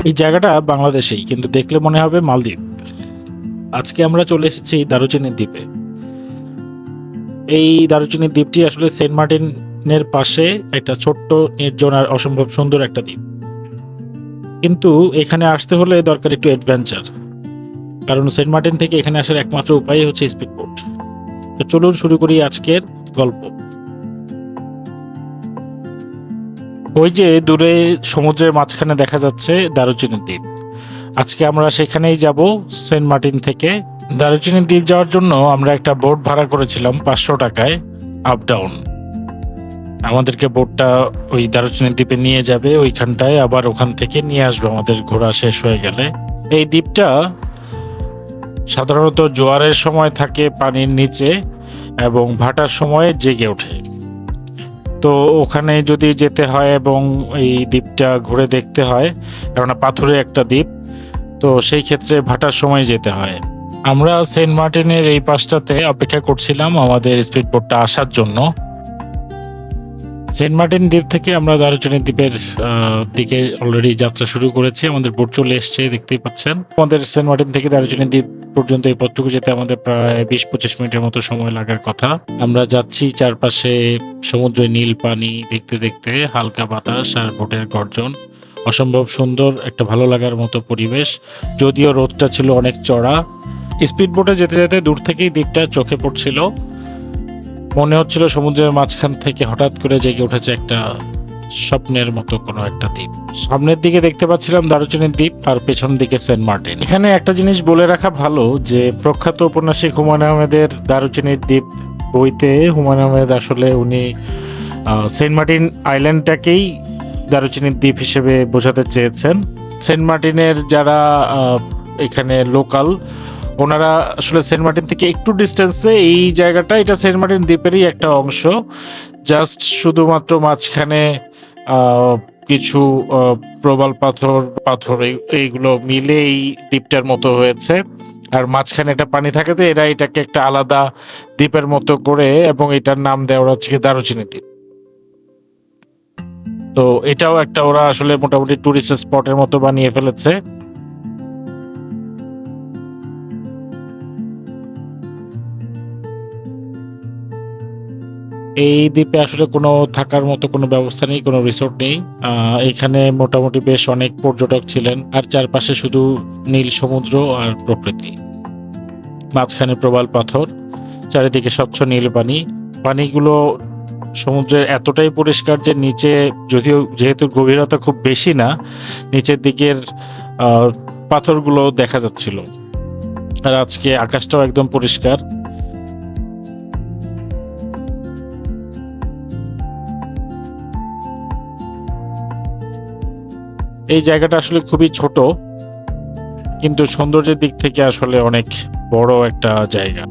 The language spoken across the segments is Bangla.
এই জায়গাটা বাংলাদেশেই, কিন্তু দেখলে মনে হবে মালদ্বীপ। আজকে আমরা চলে এসেছি দারুচিনি দ্বীপে। এই দারুচিনি দ্বীপটি আসলে সেন্ট মার্টিনের পাশে একটা ছোট্ট নির্জন আর অসম্ভব সুন্দর একটা দ্বীপ। কিন্তু এখানে আসতে হলে দরকার একটু অ্যাডভেঞ্চার, কারণ সেন্ট মার্টিন থেকে এখানে আসার একমাত্র উপায় হচ্ছে স্পিড বোট। তো চলুন শুরু করি আজকের গল্প। ওই যে দূরে সমুদ্রের মাঝখানে দেখা যাচ্ছে দারুচিনি দ্বীপ। আজকে আমরা সেখানেই যাব। সেন্ট মার্টিন থেকে দারুচিনি দ্বীপ যাওয়ার জন্য আমরা একটা বোট ভাড়া করেছিলাম 500 টাকায় আপ ডাউন। আমাদেরকে বোটটা ওই দারুচিনি দ্বীপে নিয়ে যাবে, ওইখানটায় আবার ওখান থেকে নিয়ে আসবে আমাদের ঘোরা শেষ হয়ে গেলে। এই দ্বীপটা সাধারণত জোয়ারের সময় থাকে পানির নিচে এবং ভাটার সময় জেগে ওঠে। তো ওখানে যদি যেতে হয় এবং এই দ্বীপটা ঘুরে দেখতে হয়, কেননা পাথুরে একটা দ্বীপ, তো সেই ক্ষেত্রে ভাটার সময় যেতে হয়। আমরা সেন্ট মার্টিনের এই পাশটাতে অপেক্ষা করছিলাম আমাদের স্পিড বোটটা আসার জন্য। সেন্ট মার্টিন দ্বীপ থেকে আমরা দারুচিনি দ্বীপের দিকে অলরেডি যাত্রা শুরু করেছি। আমাদের বোট চলে এসছে, দেখতেই পাচ্ছেন। আমাদের সেন্ট মার্টিন থেকে দারুচিনি দ্বীপ পর্যন্ত এই পথটুকু যেতে আমাদের প্রায় 20-25 মিনিটের মতো সময় লাগার কথা। আমরা যাচ্ছি, চারপাশে সমুদ্রে নীল পানি দেখতে দেখতে, হালকা বাতাস আর বোটের গর্জন। অসম্ভব সুন্দর একটা ভালো লাগার মতো পরিবেশ, যদিও রোদটা ছিল অনেক চড়া। স্পিড বোটে যেতে যেতে দূর থেকেই দ্বীপটা চোখে পড়ছিল। মনে হচ্ছিল সমুদ্রের মাঝখান থেকে হঠাৎ করে জেগে উঠেছে একটা স্বপ্নের মতো কোনো একটা দ্বীপ। সামনের দিকে দেখতে পাচ্ছিলাম দারুচিনি দ্বীপ আর পেছন দিকে সেন্ট মার্টিন। এখানে একটা জিনিস বলে রাখা ভালো যে প্রখ্যাত উপন্যাসিক হুমায়ুন আহমেদের দারুচিনি দ্বীপ বইতে হুমায়ুন আহমেদ আসলে উনি সেন্ট মার্টিন আইল্যান্ডটাকেই দারুচিনি দ্বীপ হিসেবে বোঝাতে চেয়েছেন। সেন্ট মার্টিনের যারা এখানে লোকাল, ওনারা আসলে সেন্ট মার্টিন থেকে একটু ডিস্টেন্সে এই জায়গাটা, এটা সেন্ট মার্টিন দ্বীপেরই একটা অংশ। জাস্ট শুধুমাত্র মাঝখানে কিছু প্রবাল পাথর এইগুলো মিলে এই দ্বীপটার মতো হয়েছে। আর মাঝখানে একটা পানি থাকাতে এরা এটাকে একটা আলাদা দ্বীপের মতো করে এবং এটার নাম দেওয়া হচ্ছে দারুচিনি দ্বীপ। তো এটাও একটা ওরা আসলে মোটামুটি টুরিস্ট স্পটের মতো বানিয়ে ফেলেছে। এই দ্বীপে আসলে কোনো থাকার মতো কোনো ব্যবস্থা নেই, কোনো রিসোর্ট নেই। এখানে মোটামুটি বেশ অনেক পর্যটক ছিলেন, আর চারপাশে শুধু নীল সমুদ্র আর প্রকৃতি। মাঝখানে প্রবাল পাথর, চারিদিকে স্বচ্ছ নীল পানি। পানিগুলো সমুদ্রের এতটাই পরিষ্কার যে নিচে, যদিও যেহেতু গভীরতা খুব বেশি না, নিচের দিকের পাথরগুলো দেখা যাচ্ছিল। আর আজকে আকাশটাও একদম পরিষ্কার। এই জায়গাটা আসলে খুবই ছোট, কিন্তু সৌন্দর্যের দিক থেকে আসলে অনেক বড় একটা জায়গা।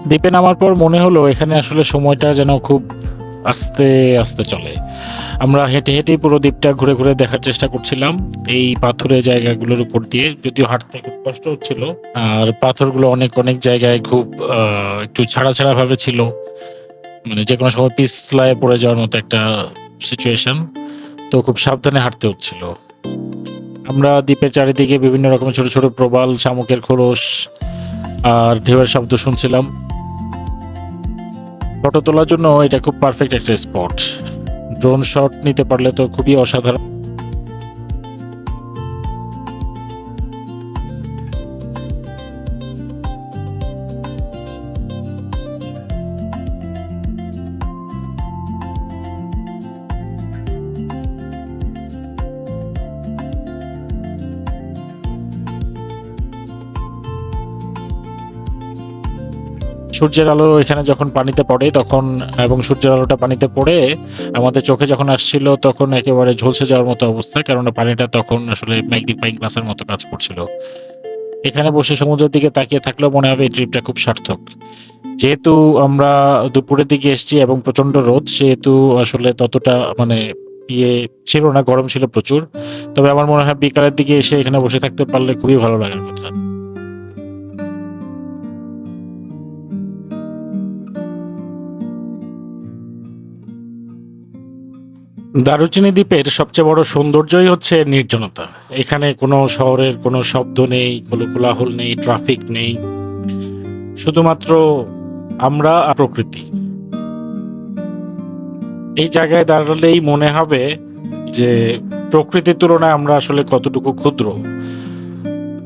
দ্বীপে নামার পর মনে হলো এখানে আসলে সময়টা যেন খুব আস্তে আস্তে চলে। আমরা হেঁটে হেঁটেই পুরো দ্বীপটা ঘুরে ঘুরে দেখার চেষ্টা করছিলাম এই পাথুরে জায়গাগুলোর উপর দিয়ে, যদিও হাঁটতে খুব কষ্ট হচ্ছিল। আর পাথরগুলো অনেক অনেক জায়গায় খুব একটু ছাড়া ছাড়া ভাবে ছিল, মানে যে কোনো সময় পিছলায় পড়ে যাওয়ার মতো একটা সিচুয়েশন। তো খুব সাবধানে হাঁটতে হচ্ছিল। আমরা দ্বীপের চারিদিকে বিভিন্ন রকমের ছোট ছোট প্রবাল, শামুকের খোলস আর ঢেউয়ের শব্দ শুনছিলাম। ফটো তোলার জন্য এটা খুব পারফেক্ট একটা স্পট। ড্রোন শট নিতে পারলে তো খুবই অসাধারণ। সূর্যের আলো এখানে যখন পানিতে পড়ে তখন, এবং সূর্যের আলোটা পানিতে পড়ে আমাদের চোখে যখন আসছিল, তখন একেবারে ঝলসে যাওয়ার মতো অবস্থা, কেননা পানিটা তখন আসলে ম্যাগনিফাইং গ্লাসের মতো কাজ করছিল। এখানে বসে সমুদ্রের দিকে তাকিয়ে থাকলেও মনে হবে এই ট্রিপটা খুব সার্থক। যেহেতু আমরা দুপুরের দিকে এসেছি এবং প্রচন্ড রোদ, সেহেতু আসলে ততটা মানে ইয়ে ছিল না, গরম ছিল প্রচুর। তবে আমার মনে হয় বিকালের দিকে এসে এখানে বসে থাকতে পারলে খুবই ভালো লাগার কথা। দারুচিনি দ্বীপের সবচেয়ে বড় সৌন্দর্যই হচ্ছে নির্জনতা। এখানে কোনো শহরের কোনো শব্দ নেই, কোনো কোলাহল নেই, ট্রাফিক নেই। শুধুমাত্র আমরা আর প্রকৃতি। এই জায়গায় দাঁড়ালেই মনে হবে যে প্রকৃতির তুলনায় আমরা আসলে কতটুকু ক্ষুদ্র।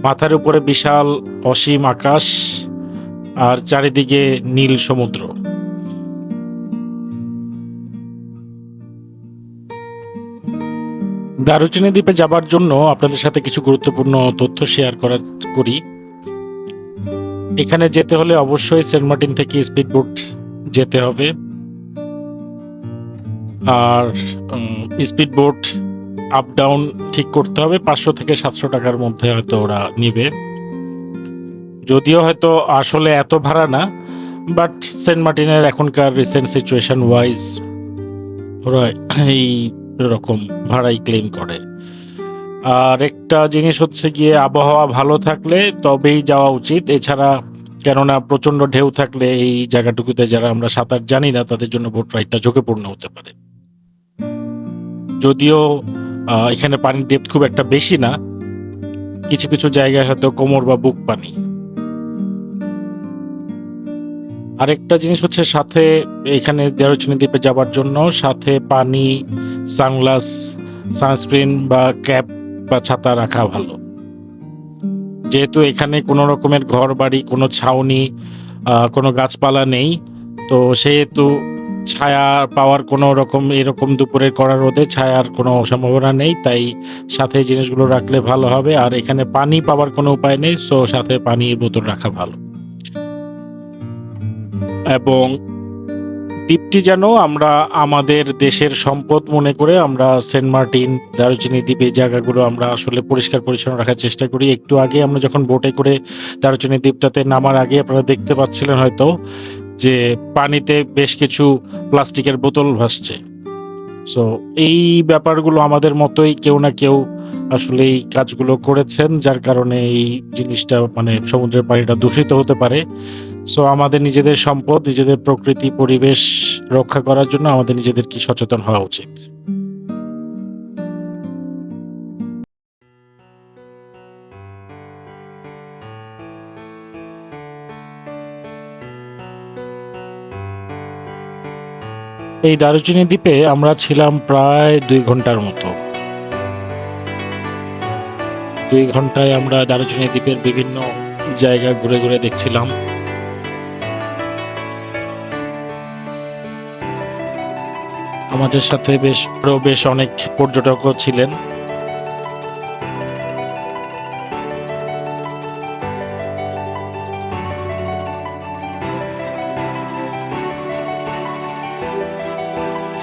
মাথার উপরে বিশাল অসীম আকাশ আর চারিদিকে নীল সমুদ্র। দারুচিনি দ্বীপে যাবার জন্য আপনাদের সাথে কিছু গুরুত্বপূর্ণ তথ্য শেয়ার করি। এখানে যেতে হলে অবশ্যই সেন্ট মার্টিন থেকে স্পিডবোট যেতে হবে, আর স্পিডবোট আপ ডাউন ঠিক করতে হবে। 500 থেকে 700 টাকার মধ্যে হয়তো ওরা নিবে, যদিও হয়তো আসলে এত ভাড়া না, বাট সেন্ট মার্টিনের এখনকার রিসেন্ট সিচুয়েশন ওয়াইজ ওরা এই রকম ভাড়াই ক্লেম করে। আর একটা জিনিস হচ্ছে গিয়ে আবহাওয়া ভালো থাকলে তবেই যাওয়া উচিত। এছাড়া কেননা প্রচন্ড ঢেউ থাকলে এই জায়গাটুকুতে যারা আমরা সাঁতার জানি না তাদের জন্য বোট রাইডটা ঝুঁকিপূর্ণ হতে পারে। যদিও এখানে পানির ডেপথ খুব একটা বেশি না, কিছু কিছু জায়গায় হয়তো কোমর বা বুক পানি। আরেকটা জিনিস হচ্ছে সাথে এখানে দারুচিনি দ্বীপে যাবার জন্য সাথে পানি, সানগ্লাস, সানস্ক্রিন বা ক্যাপ বা ছাতা রাখা ভালো। যেহেতু এখানে কোনো রকমের ঘর বাড়ি, কোনো ছাউনি, কোনো গাছপালা নেই, তো সেহেতু ছায়া পাওয়ার কোনো রকম এরকম দুপুরের কড়া রোদে ছায়ার কোনো সম্ভাবনা নেই, তাই সাথে জিনিসগুলো রাখলে ভালো হবে। আর এখানে পানি পাওয়ার কোনো উপায় নেই, সো সাথে পানির বোতল রাখা ভালো। এবং দ্বীপটি যেন আমরা আমাদের দেশের সম্পদ মনে করে আমরা সেন্ট মার্টিন, দারুচিনি দ্বীপের জায়গাগুলো আমরা আসলে পরিষ্কার পরিচ্ছন্ন রাখার চেষ্টা করি। একটু আগে আমরা যখন বোটে করে দারুচিনি দ্বীপটাতে নামার আগে আপনারা দেখতে পাচ্ছিলেন হয়তো যে পানিতে বেশ কিছু প্লাস্টিকের বোতল ভাসছে। সো এই ব্যাপারগুলো আমাদের মতোই কেউ না কেউ আসলে এই কাজগুলো করেছেন, যার কারণে এই জিনিসটা মানে সমুদ্রের পানিটা দূষিত হতে পারে। সো আমাদের নিজেদের সম্পদ, নিজেদের প্রকৃতি পরিবেশ রক্ষা করার জন্য আমাদের নিজেদের কি সচেতন হওয়া উচিত। এই দারুচিনি দ্বীপে আমরা ছিলাম প্রায় 2 ঘন্টার মতো। 2 ঘন্টায় আমরা দারুচিনি দ্বীপের বিভিন্ন জায়গা ঘুরে ঘুরে দেখছিলাম। আমাদের সাথে বেশ অনেক পর্যটকও ছিলেন।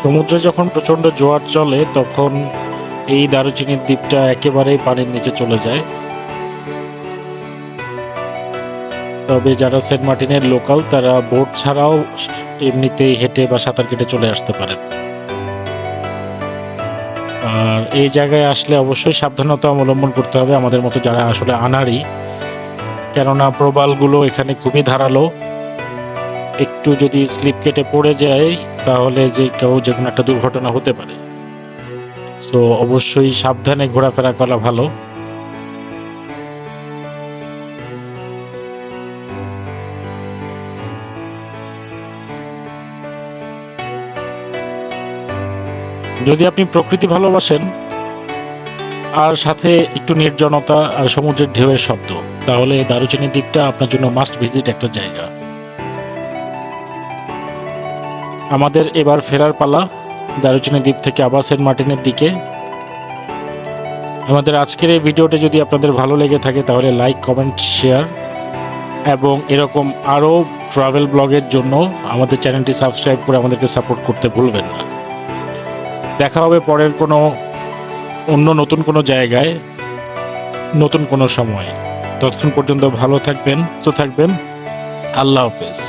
সমুদ্রে যখন প্রচন্ড জোয়ার চলে তখন এই দারুচিনির দ্বীপটা একেবারেই পানির নিচে চলে যায়। তবে যারা সেন্ট মার্টিনের লোকাল তারা বোট ছাড়াও এমনিতেই হেঁটে বা সাঁতার কেটে চলে আসতে পারেন। আর এই জায়গায় আসলে অবশ্যই সাবধানতা অবলম্বন করতে হবে আমাদের মতো যারা আসলে আনাড়ি, কেননা প্রবালগুলো এখানে খুবই ধারালো। একটু যদি স্লিপ কেটে পড়ে যায় তাহলে যে কেউ যে কোনো একটা দুর্ঘটনা হতে পারে। তো অবশ্যই সাবধানে ঘোরাফেরা করা ভালো। যদি আপনি প্রকৃতি ভালোবাসেন আর সাথে একটু নির্জনতা আর সমুদ্রের ঢেউয়ের শব্দ, তাহলে দারুচিনি দ্বীপটা আপনার জন্য মাস্ট ভিজিট একটা জায়গা। আমাদের এবার ফেরার পালা দারুচিনি দ্বীপ থেকে আবার সেন্ট মার্টিনের দিকে। আমাদের আজকের এই ভিডিওটা যদি আপনাদের ভালো লেগে থাকে তাহলে লাইক, কমেন্ট, শেয়ার এবং এরকম আরও ট্রাভেল ব্লগের জন্য আমাদের চ্যানেলটি সাবস্ক্রাইব করে আমাদেরকে সাপোর্ট করতে ভুলবেন না। দেখা হবে পরের কোনো অন্য নতুন কোনো জায়গায় নতুন কোনো সময়। ততক্ষণ পর্যন্ত ভালো থাকবেন, তো থাকবেন। আল্লাহ হাফেজ।